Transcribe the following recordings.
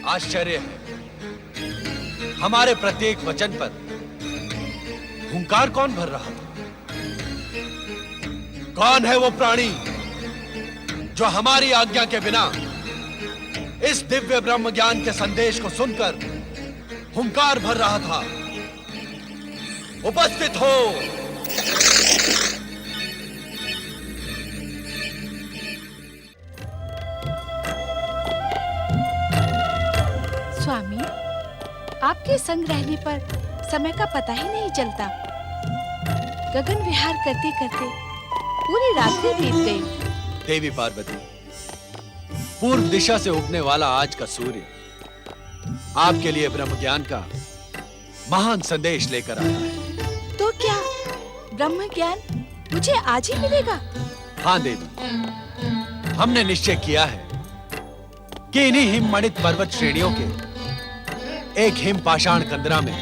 आश्चर्य है, हमारे प्रत्येक वचन पर हुंकार कौन भर रहा था? कौन है वो प्राणी जो हमारी आज्ञा के बिना इस दिव्य ब्रह्म ज्ञान के संदेश को सुनकर हुंकार भर रहा था? उपस्थित हो। स्वामी, आपके संग रहने पर समय का पता ही नहीं चलता। गगन विहार करते करते पूरी रात्रि बीत गई। देवी पार्वती, पूर्व दिशा से उगने वाला आज का सूर्य आपके लिए ब्रह्म ज्ञान का महान संदेश लेकर आया है। तो क्या ब्रह्म ज्ञान मुझे आज ही मिलेगा? हाँ देवी, हमने निश्चय किया है कि इन्हीं हिममणित पर्वत श्रेणियों के एक हिम पाषाण कंदरा में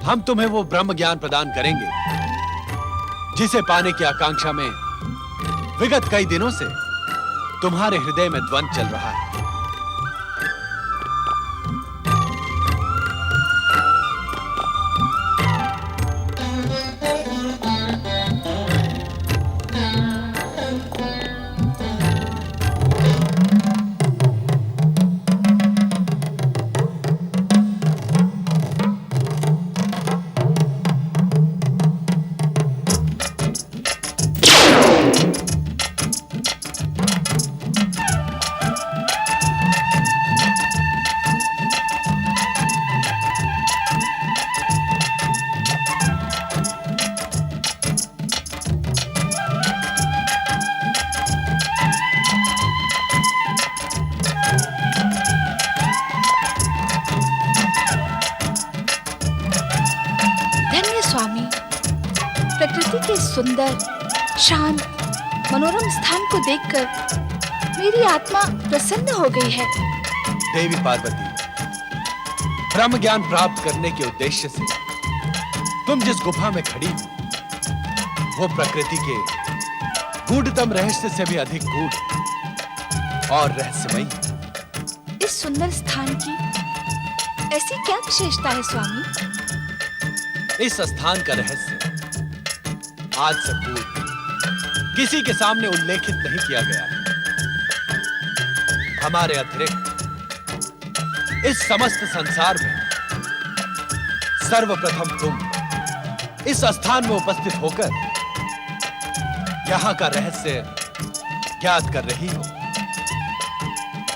हम तुम्हें वो ब्रह्म ज्ञान प्रदान करेंगे जिसे पाने की आकांक्षा में विगत कई दिनों से तुम्हारे हृदय में द्वंद्व चल रहा है। प्रकृति के सुंदर, शांत, मनोरम स्थान को देखकर मेरी आत्मा प्रसन्न हो गई है। देवी पार्वती, ब्रह्म ज्ञान प्राप्त करने के उद्देश्य से तुम जिस गुफा में खड़ी हो, वो प्रकृति के गूढ़तम रहस्य से भी अधिक गूढ़ और रहस्यमयी है। इस सुंदर स्थान की ऐसी क्या विशेषता है स्वामी? इस स्थान का रहस्य आज से पूर्व किसी के सामने उल्लेखित नहीं किया गया है। हमारे अतिरिक्त इस समस्त संसार में सर्वप्रथम तुम इस स्थान में उपस्थित होकर यहां का रहस्य ज्ञात कर रही हो।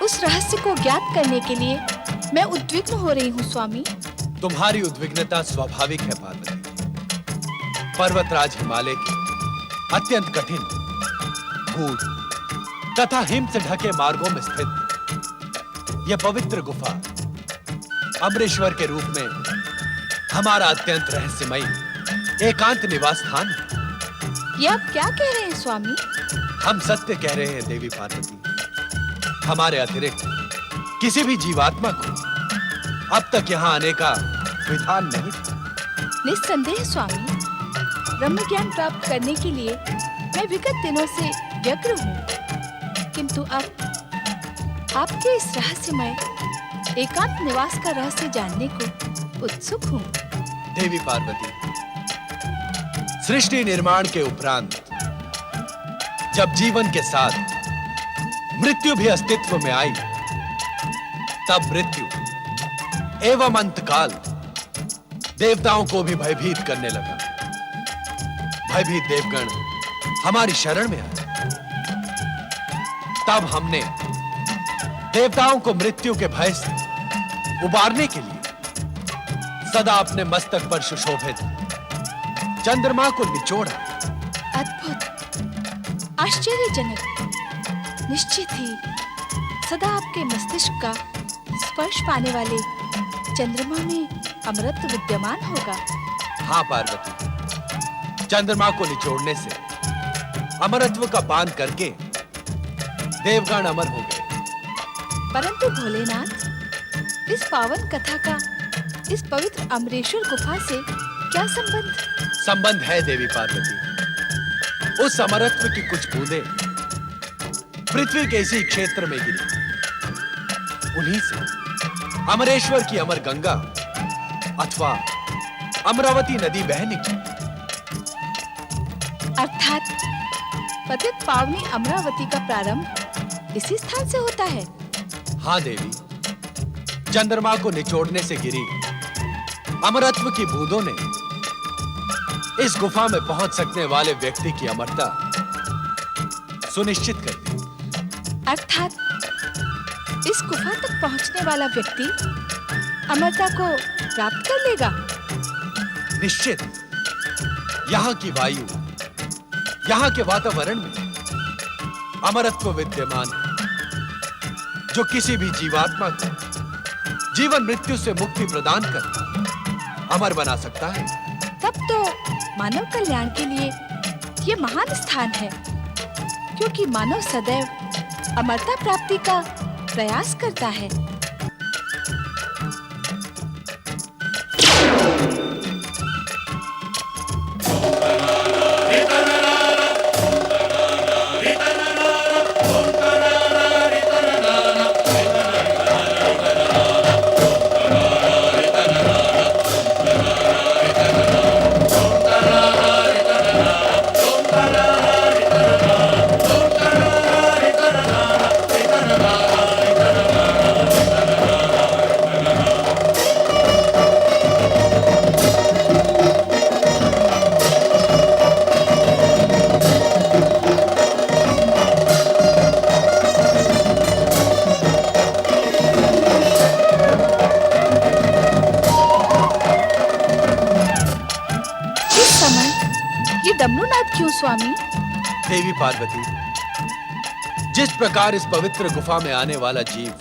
उस रहस्य को ज्ञात करने के लिए मैं उद्विग्न हो रही हूँ स्वामी। तुम्हारी उद्विग्नता स्वाभाविक है पार्वती। पर्वतराज हिमालय के अत्यंत कठिन, गूढ़ तथा हिम से ढके मार्गों में स्थित यह पवित्र गुफा अमरेश्वर के रूप में हमारा अत्यंत रहस्यमयी एकांत निवास स्थान है। ये आप क्या कह रहे हैं स्वामी? हम सत्य कह रहे हैं देवी पार्वती। हमारे अतिरिक्त किसी भी जीवात्मा को अब तक यहाँ आने का विधान नहीं था। निस्संदेह स्वामी, ब्रह्म ज्ञान प्राप्त करने के लिए मैं विगत दिनों से व्यग्र हूँ, किंतु अब आपके इस रहस्यमय एकांत निवास का रहस्य जानने को उत्सुक हूँ। देवी पार्वती, सृष्टि निर्माण के उपरांत जब जीवन के साथ मृत्यु भी अस्तित्व में आई, तब मृत्यु एवं अंतकाल देवताओं को भी भयभीत करने लगा। भयभीत देवगण हमारी शरण में आए। तब हमने देवताओं को मृत्यु के भय से उबारने के लिए सदा अपने मस्तक पर सुशोभित चंद्रमा को निचोड़ा। अद्भुत, आश्चर्यजनक। निश्चित ही सदा आपके मस्तिष्क का स्पर्श पाने वाले चंद्रमा में अमरत्व विद्यमान होगा। हाँ पार्वती, चंद्रमा को निचोड़ने से अमरत्व का पान करके देवगण अमर हो गए। परंतु भोलेनाथ, इस पावन कथा का इस पवित्र अमरेश्वर गुफा से क्या संबंध? संबंध है देवी पार्वती। उस अमरत्व की कुछ बूंदें पृथ्वी के इसी क्षेत्र में गिरी, उन्हीं से अमरेश्वर की अमर गंगा अथवा अमरावती नदी बह निकली। अर्थात पतित पावनी अमरावती का प्रारंभ इसी स्थान से होता है। हाँ देवी, चंद्रमा को निचोड़ने से गिरी अमरत्व की बूंदों ने इस गुफा में पहुंच सकने वाले व्यक्ति की अमरता सुनिश्चित कर दी। अर्थात इस गुफा तक पहुंचने वाला व्यक्ति अमरता को प्राप्त कर लेगा। निश्चित। यहाँ की वायु, यहाँ के वातावरण में अमरत्व विद्यमान है, जो किसी भी जीवात्मा को जीवन मृत्यु से मुक्ति प्रदान कर अमर बना सकता है। तब तो मानव कल्याण के लिए ये महान स्थान है, क्योंकि मानव सदैव अमरता प्राप्ति का प्रयास करता है। डमरूनाथ क्यों स्वामी? देवी पार्वती, जिस प्रकार इस पवित्र गुफा में आने वाला जीव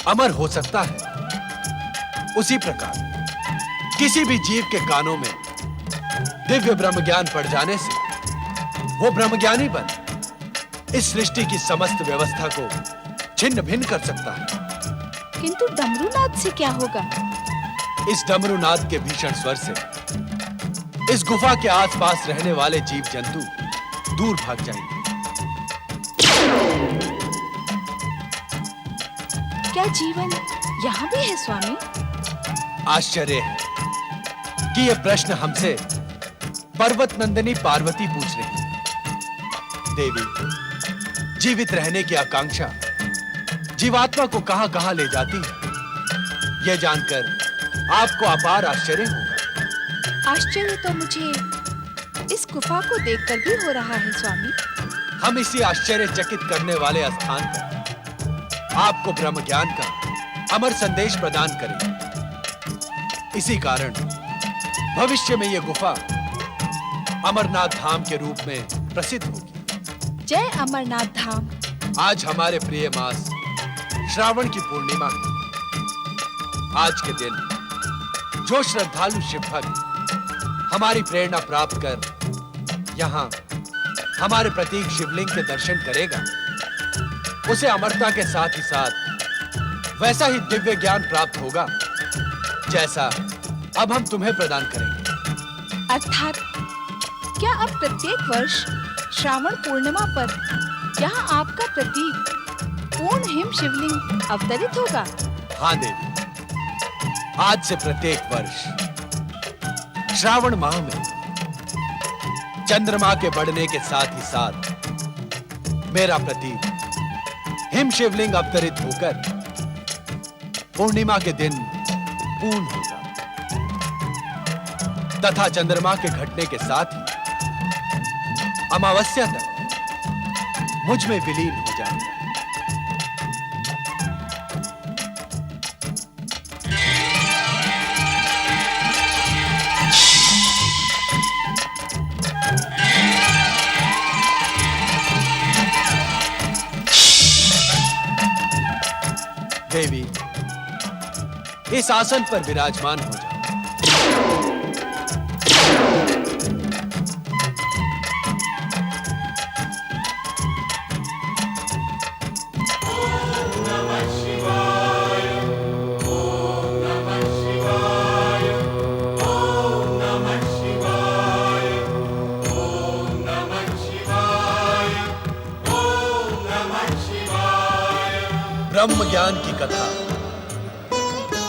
अमर हो सकता है, उसी प्रकार किसी भी जीव के कानों में दिव्य ब्रह्म ज्ञान पड़ जाने से वो ब्रह्मज्ञानी बन इस सृष्टि की समस्त व्यवस्था को छिन्न भिन्न कर सकता है। किंतु डमरूनाथ से क्या होगा? इस डमरूनाथ के भीषण स्वर से इस गुफा के आसपास रहने वाले जीव जंतु दूर भाग जाएंगे। क्या जीवन यहाँ भी है स्वामी? आश्चर्य है कि यह प्रश्न हमसे पर्वत नंदिनी पार्वती पूछ रही है। देवी, जीवित रहने की आकांक्षा जीवात्मा को कहां-कहां ले जाती है, यह जानकर आपको अपार आश्चर्य होगा। आश्चर्य तो मुझे इस गुफा को देखकर भी हो रहा है स्वामी। हम इसी आश्चर्यचकित करने वाले स्थान पर आपको ब्रह्म ज्ञान का अमर संदेश प्रदान करें। इसी कारण भविष्य में यह गुफा अमरनाथ धाम के रूप में प्रसिद्ध होगी। जय अमरनाथ धाम। आज हमारे प्रिय मास श्रावण की पूर्णिमा है। आज के दिन जो श्रद्धालु शिव भक्त हमारी प्रेरणा प्राप्त कर यहाँ हमारे प्रतीक शिवलिंग के दर्शन करेगा, उसे अमरता के साथ ही साथ वैसा ही दिव्य ज्ञान प्राप्त होगा जैसा अब हम तुम्हें प्रदान करेंगे। अर्थात क्या अब प्रत्येक वर्ष श्रावण पूर्णिमा पर यहाँ आपका प्रतीक पूर्ण हिम शिवलिंग अवतरित होगा? हाँ देवी, आज से प्रत्येक वर्ष श्रावण माह में चंद्रमा के बढ़ने के साथ ही साथ मेरा प्रतीक हिम शिवलिंग अवतरित होकर पूर्णिमा के दिन पूर्ण होगा तथा चंद्रमा के घटने के साथ ही अमावस्या तक मुझ में विलीन हो जाएगा। देवी, इस आसन पर विराजमान हो जाओ। ब्रह्म ज्ञान की कथा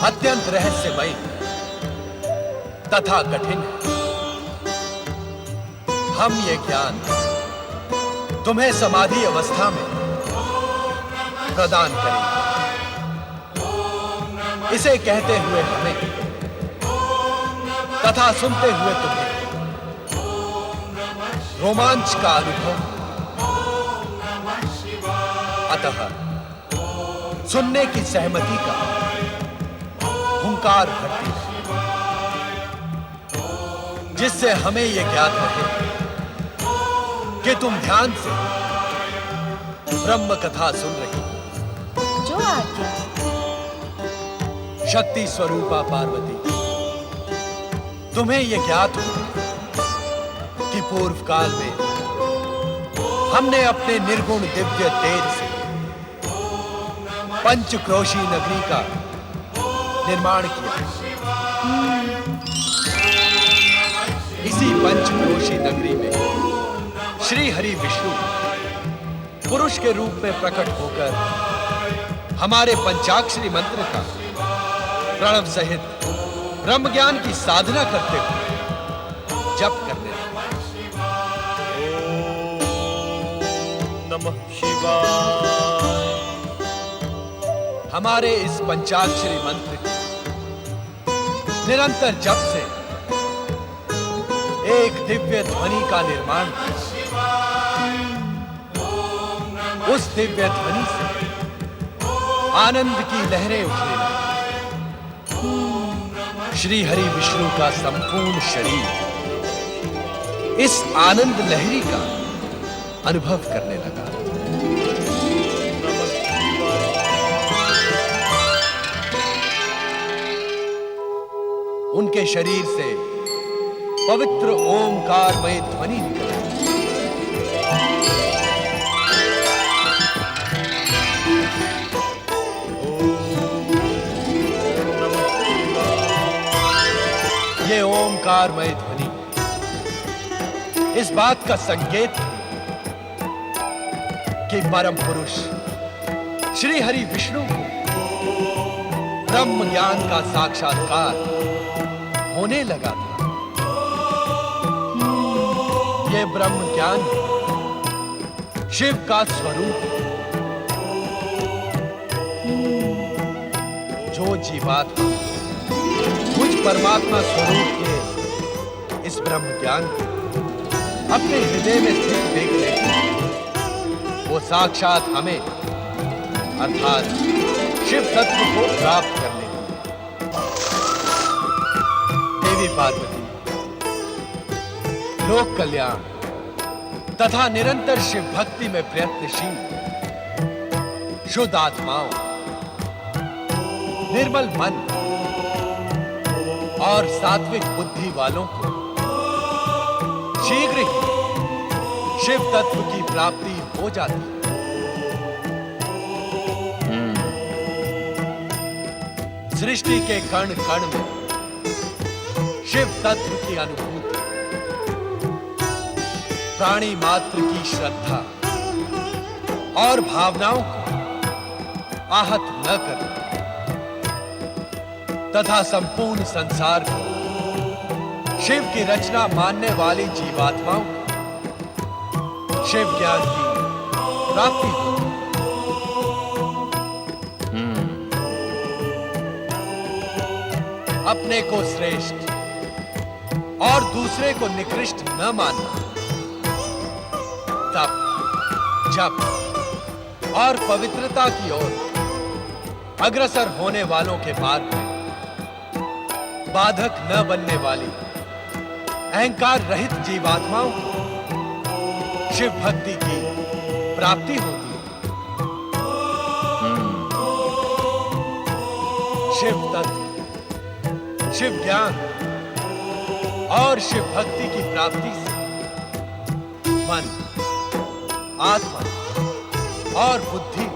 अत्यंत रहस्यमय तथा कठिन है। हम ये ज्ञान तुम्हें समाधि अवस्था में प्रदान करेंगे। इसे कहते हुए हमें तथा सुनते हुए तुम्हें रोमांच का अनुभव, अतः सुनने की सहमति का हुंकार भरती है, जिससे हमें यह ज्ञात रहे कि तुम ध्यान से ब्रह्म कथा सुन रही हो। जो आज्ञा। शक्ति स्वरूपा पार्वती, तुम्हें यह ज्ञात हो कि पूर्व काल में हमने अपने निर्गुण दिव्य तेज से पंचक्रोशी नगरी का निर्माण किया। इसी पंचक्रोशी नगरी में श्री हरि विष्णु पुरुष के रूप में प्रकट होकर हमारे पंचाक्षरी मंत्र का प्रणव सहित ब्रह्म ज्ञान की साधना करते हुए जप करने लगे। ओम नमः शिवाय। हमारे इस पंचाक्षरी मंत्र के निरंतर जप से एक दिव्य ध्वनि का निर्माण हुआ। उस दिव्य ध्वनि से आनंद की लहरें उठने लगी। श्री हरि विष्णु का संपूर्ण शरीर इस आनंद लहरी का अनुभव करने लगा। उनके शरीर से पवित्र ओमकारमय ध्वनि निकली। ये ओमकारमय ध्वनि इस बात का संकेत है कि परम पुरुष श्री हरि विष्णु को ब्रह्म ज्ञान का साक्षात्कार होने लगा था। ये ब्रह्म ज्ञान शिव का स्वरूप है। जो जीवात्मा मुझ परमात्मा स्वरूप के इस ब्रह्म ज्ञान को अपने हृदय में स्थित देख ले, वो साक्षात हमें अर्थात शिव तत्व को प्राप्त कर ले। देवी पार्वती लोक कल्याण तथा निरंतर शिव भक्ति में प्रयत्नशील शुद्ध आत्माओं, निर्मल मन और सात्विक बुद्धि वालों को शीघ्र ही शिव तत्व की प्राप्ति हो जाती है। सृष्टि के कण कण में शिव तत्व की अनुभूति, प्राणी मात्र की श्रद्धा और भावनाओं को आहत न कर तथा संपूर्ण संसार को शिव की रचना मानने वाली जीवात्माओं को शिव ज्ञान की प्राप्ति हो। अपने को श्रेष्ठ और दूसरे को निकृष्ट न मानना, तप, जप और पवित्रता की ओर अग्रसर होने वालों के मार्ग में बाधक न बनने वाली अहंकार रहित जीवात्माओं को शिव भक्ति की प्राप्ति होती है। शिव तत्व, शिव ज्ञान और शिव भक्ति की प्राप्ति से मन, आत्मा और बुद्धि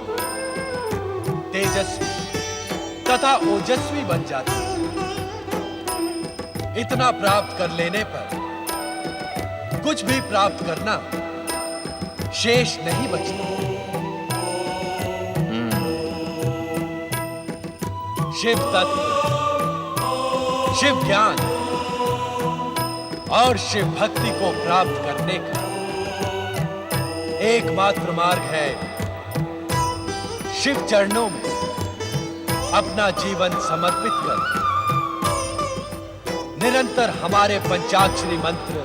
तेजस्वी तथा ओजस्वी बन जाती है। इतना प्राप्त कर लेने पर कुछ भी प्राप्त करना शेष नहीं बचता। शिव तत्व शिव ज्ञान और शिव भक्ति को प्राप्त करने का एकमात्र मार्ग है शिव चरणों में अपना जीवन समर्पित कर निरंतर हमारे पंचाक्षरी मंत्र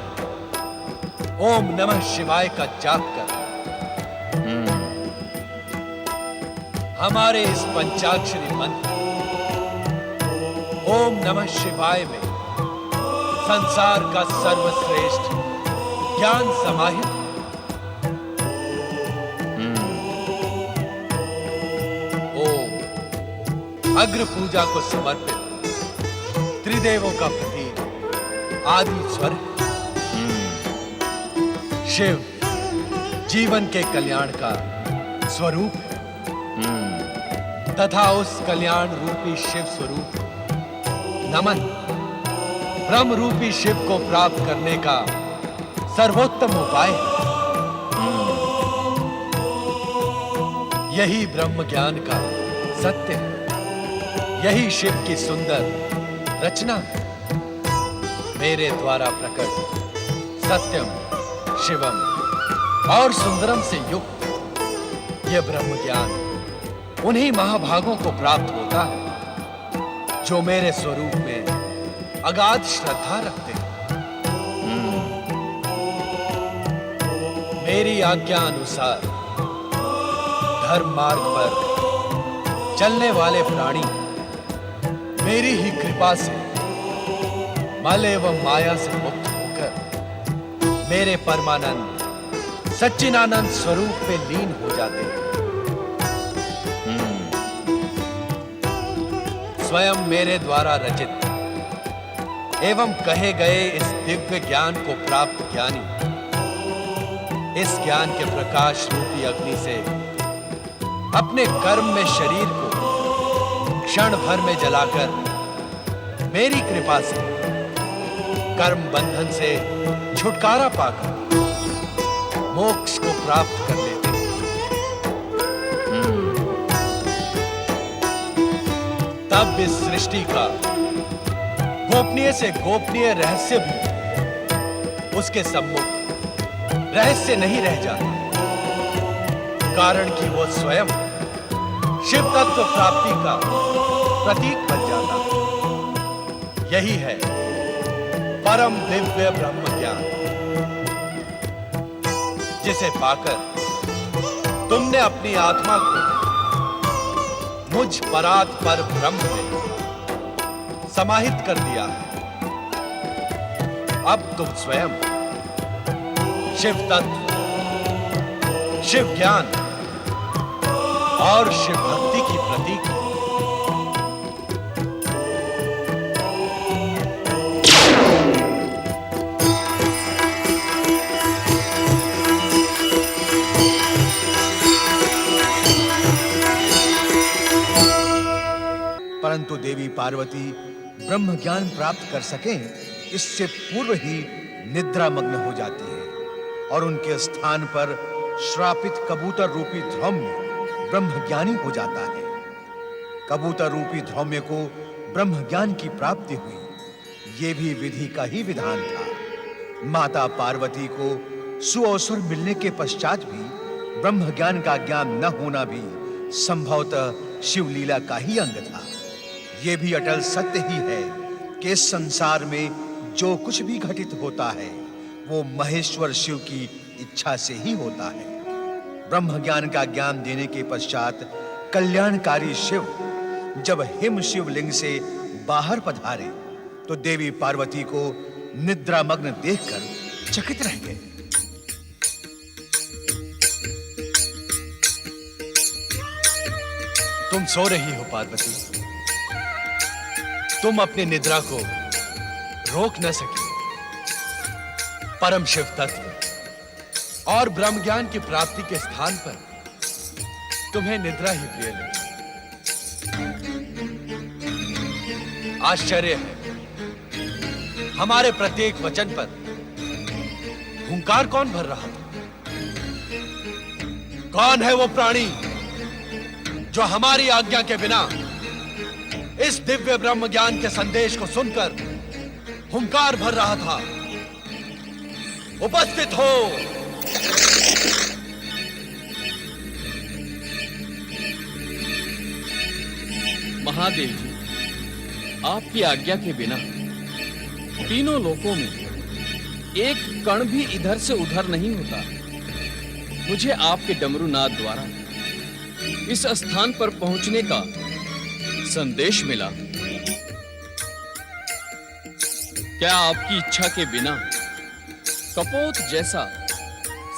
ओम नमः शिवाय का जाप कर। हमारे इस पंचाक्षरी मंत्र ओम नमः शिवाय में संसार का सर्वश्रेष्ठ ज्ञान समाहित है। ओम अग्र पूजा को समर्पित त्रिदेवों का प्रतीक आदि स्वर है। शिव जीवन के कल्याण का स्वरूप है तथा उस कल्याण रूपी शिव स्वरूप नमन ब्रह्म रूपी शिव को प्राप्त करने का सर्वोत्तम उपाय है। यही ब्रह्म ज्ञान का सत्य है, यही शिव की सुंदर रचना है। मेरे द्वारा प्रकट सत्यम शिवम और सुंदरम से युक्त यह ब्रह्म ज्ञान उन्हीं महाभागों को प्राप्त होता है जो मेरे स्वरूप में अगाध श्रद्धा रखते हैं। मेरी आज्ञा अनुसार धर्म मार्ग पर चलने वाले प्राणी मेरी ही कृपा से मल एवं माया से मुक्त होकर मेरे परमानंद सच्चिदानंद स्वरूप में लीन हो जाते हैं। स्वयं मेरे द्वारा रचित एवं कहे गए इस दिव्य ज्ञान को प्राप्त ज्ञानी इस ज्ञान के प्रकाश रूपी अग्नि से अपने कर्म में शरीर को क्षण भर में जलाकर मेरी कृपा से कर्म बंधन से छुटकारा पाकर मोक्ष को प्राप्त कर लेते हैं। तब इस सृष्टि का गोपनीय से गोपनीय रहस्य भी उसके सम्मुख रहस्य नहीं रह जाता, कारण कि वो स्वयं शिव तत्व प्राप्ति का प्रतीक बन जाता है। यही है परम दिव्य ब्रह्म ज्ञान जिसे पाकर तुमने अपनी आत्मा को मुझ परात पर ब्रह्म में समाहित कर दिया है। अब तुम स्वयं शिव तत्व, शिव ज्ञान और शिव भक्ति की प्रतीक हो। परंतु देवी पार्वती ब्रह्म ज्ञान प्राप्त कर सकें इससे पूर्व ही निद्रा मग्न हो जाती है और उनके स्थान पर श्रापित कबूतर रूपी धौम्य ब्रह्म ज्ञानी हो जाता है। कबूतर रूपी धौम्य को ब्रह्म ज्ञान की प्राप्ति हुई, ये भी विधि का ही विधान था। माता पार्वती को सुअवसर मिलने के पश्चात भी ब्रह्म ज्ञान का ज्ञान न होना भी संभवतः शिवलीला का ही अंग था। ये भी अटल सत्य ही है कि इस संसार में जो कुछ भी घटित होता है वो महेश्वर शिव की इच्छा से ही होता है। ब्रह्म ज्ञान का ज्ञान देने के पश्चात कल्याणकारी शिव जब हिम शिवलिंग से बाहर पधारे तो देवी पार्वती को निद्रामग्न देखकर चकित रह गए। तुम सो रही हो पार्वती, तुम अपनी निद्रा को रोक न सकी। परम शिव तत्व और ब्रह्म ज्ञान की प्राप्ति के स्थान पर तुम्हें निद्रा ही प्रिय लगी। आश्चर्य है, हमारे प्रत्येक वचन पर हुंकार कौन भर रहा था? कौन है वो प्राणी जो हमारी आज्ञा के बिना इस दिव्य ब्रह्म ज्ञान के संदेश को सुनकर हुंकार भर रहा था। उपस्थित हो। महादेव जी, आपकी आज्ञा के बिना तीनों लोकों में एक कण भी इधर से उधर नहीं होता। मुझे आपके डमरू नाद द्वारा इस स्थान पर पहुंचने का संदेश मिला। क्या आपकी इच्छा के बिना कपोत जैसा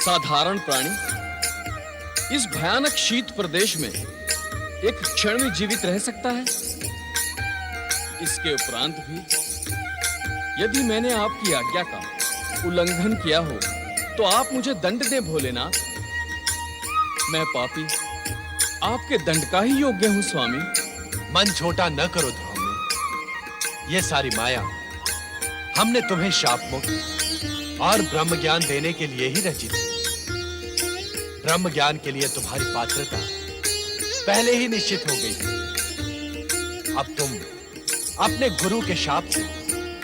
साधारण प्राणी इस भयानक शीत प्रदेश में एक क्षण में जीवित रह सकता है? इसके उपरांत भी यदि मैंने आपकी आज्ञा का उल्लंघन किया हो तो आप मुझे दंड दें भोलेनाथ। मैं पापी आपके दंड का ही योग्य हूं स्वामी। मन छोटा न करो ध्रुव। ये सारी माया हमने तुम्हें शाप मुक्त और ब्रह्म ज्ञान देने के लिए ही रची थी। ब्रह्म ज्ञान के लिए तुम्हारी पात्रता पहले ही निश्चित हो गई थी। अब तुम अपने गुरु के शाप से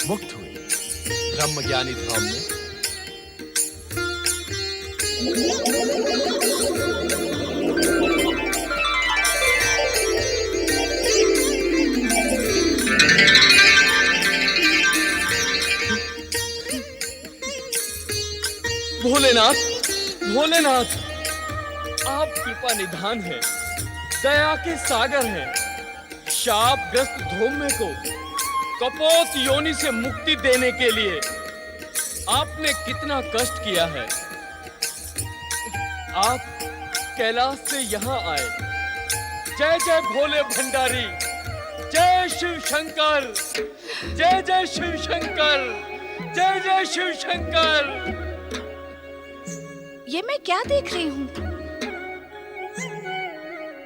मुक्त हुए। ब्रह्म ज्ञानी ध्रुव ने भोलेनाथ, भोलेनाथ, आप कृपा निधान है, दया के सागर हैं। शापग्रस्त धूम्य को कपोत योनि से मुक्ति देने के लिए आपने कितना कष्ट किया है। आप कैलाश से यहाँ आए। जय जय भोले भंडारी, जय शिव शंकर, जय जय शिव शंकर, जय जय शिव शंकर। ये मैं क्या देख रही हूँ?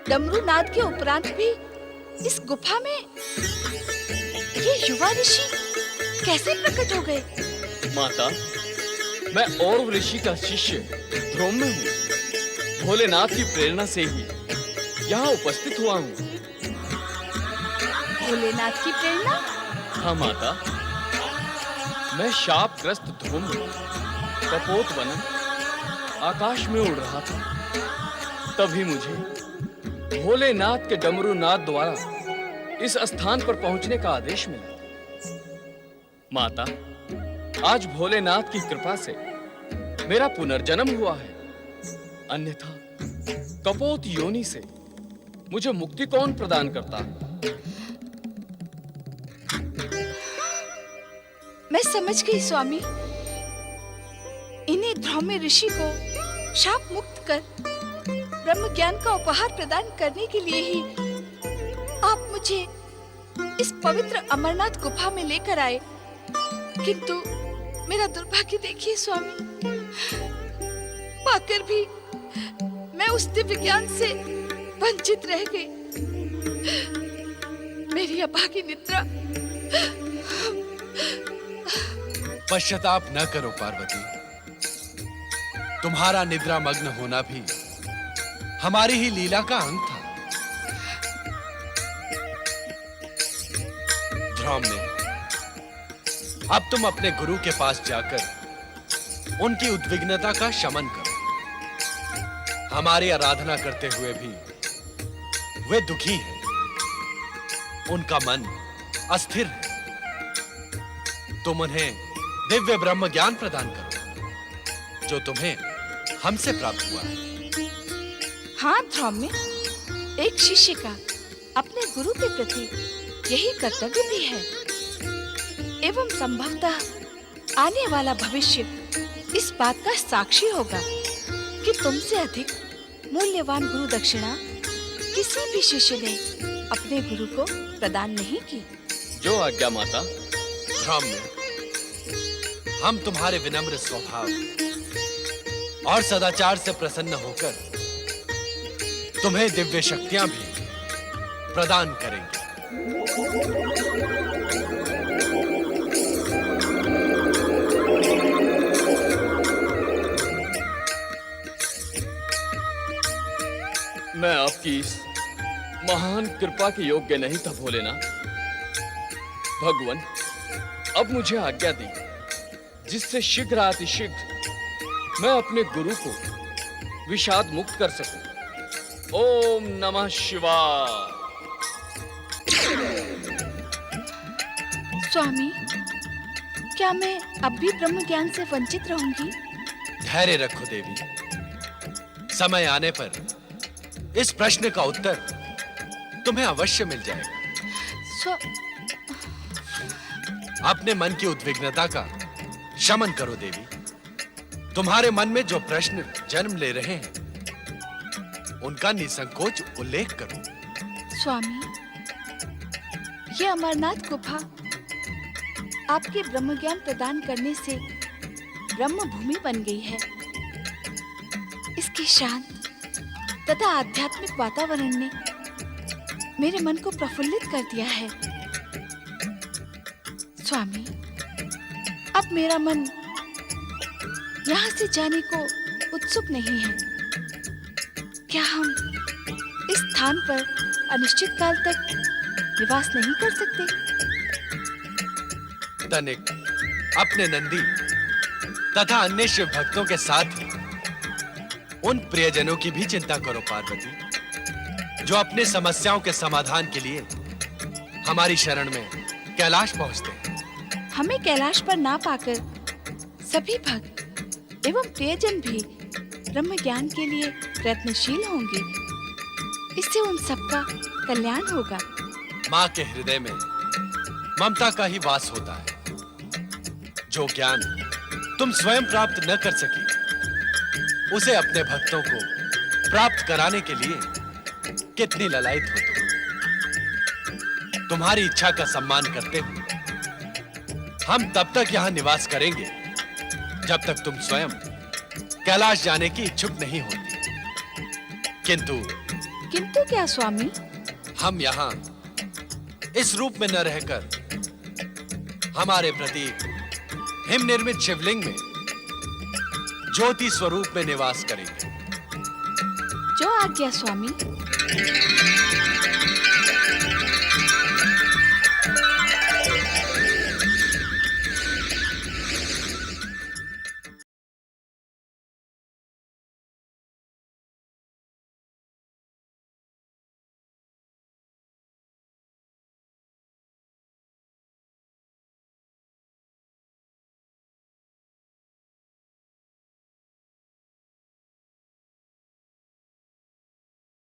डमरू नाद के उपरांत भी इस गुफा में ये युवा ऋषि कैसे प्रकट हो गए? माता, मैं और ऋषि का शिष्य ध्रुव में हूँ। भोलेनाथ की प्रेरणा से ही यहाँ उपस्थित हुआ हूँ। भोलेनाथ की प्रेरणा? हाँ माता, मैं शापग्रस्त ध्रुव कपोत बनन आकाश में उड़ रहा था। तभी मुझे भोलेनाथ के डमरू नाद द्वारा इस स्थान पर पहुंचने का आदेश मिला। माता, आज भोलेनाथ की कृपा से मेरा पुनर्जन्म हुआ है। अन्यथा कपोत योनि से मुझे मुक्ति कौन प्रदान करता? मैं समझ गई स्वामी। इन्हीं ध्रुव ऋषि को शाप मुक्त कर ब्रह्म ज्ञान का उपहार प्रदान करने के लिए ही आप मुझे इस पवित्र अमरनाथ गुफा में लेकर आए। किंतु मेरा दुर्भाग्य देखिए स्वामी, पाकर भी मैं उस दिव्य ज्ञान से वंचित रह गई। मेरी अभागी निद्रा। पश्चाताप न करो पार्वती। तुम्हारा निद्रा मग्न होना भी हमारी ही लीला का अंग था। ध्रुव ने अब तुम अपने गुरु के पास जाकर उनकी उद्विग्नता का शमन करो। हमारी आराधना करते हुए भी वे दुखी हैं। उनका मन अस्थिर है। तुम उन्हें दिव्य ब्रह्म ज्ञान प्रदान करो जो तुम्हें हमसे प्राप्त हुआ है। हाँ ध्रुव में एक शिष्य का अपने गुरु के प्रति यही कर्तव्य भी है। एवं संभवतः आने वाला भविष्य इस बात का साक्षी होगा कि तुमसे अधिक मूल्यवान गुरु दक्षिणा किसी भी शिष्य ने अपने गुरु को प्रदान नहीं की। जो आज्ञा माता। ध्रुव में हम तुम्हारे विनम्र स्वभाव और सदाचार से प्रसन्न होकर तुम्हें दिव्य शक्तियां भी प्रदान करेंगे। मैं आपकी इस महान कृपा के योग्य नहीं था भोलेनाथ। भगवान, अब मुझे आज्ञा दी जिससे शीघ्र अतिशीघ्र मैं अपने गुरु को विषाद मुक्त कर सकूं। ओम नमः शिवाय। स्वामी, क्या मैं अब भी ब्रह्म ज्ञान से वंचित रहूंगी? धैर्य रखो देवी, समय आने पर इस प्रश्न का उत्तर तुम्हें अवश्य मिल जाएगा। अपने मन की उद्विग्नता का शमन करो देवी। तुम्हारे मन में जो प्रश्न जन्म ले रहे हैं उनका निसंकोच उल्लेख करो। स्वामी, ये अमरनाथ गुफा आपके ब्रह्म ज्ञान प्रदान करने से ब्रह्म भूमि बन गई है। इसके शांत तथा आध्यात्मिक वातावरण ने मेरे मन को प्रफुल्लित कर दिया है। स्वामी, अब मेरा मन यहाँ से जाने को उत्सुक नहीं है। क्या हम इस स्थान पर अनिश्चित काल तक निवास नहीं कर सकते? तनिक अपने नंदी तथा अन्य शिव भक्तों के साथ ही उन प्रियजनों की भी चिंता करो पार्वती, जो अपने समस्याओं के समाधान के लिए हमारी शरण में कैलाश पहुंचते हैं। हमें कैलाश पर ना पाकर सभी भक्त एवं प्रियजन भी ब्रह्म ज्ञान के लिए प्रयत्नशील होंगे। इससे उन सबका कल्याण होगा। माँ के हृदय में ममता का ही वास होता है। जो ज्ञान तुम स्वयं प्राप्त न कर सकी, उसे अपने भक्तों को प्राप्त कराने के लिए कितनी ललायत हो तुम। तुम्हारी इच्छा का सम्मान करते हुए हम तब तक यहाँ निवास करेंगे जब तक तुम स्वयं कैलाश जाने की इच्छुक नहीं होती। किंतु क्या स्वामी? हम यहाँ इस रूप में न रहकर हमारे प्रति हिम निर्मित शिवलिंग में ज्योति स्वरूप में निवास करेंगे। जो आज्ञा स्वामी।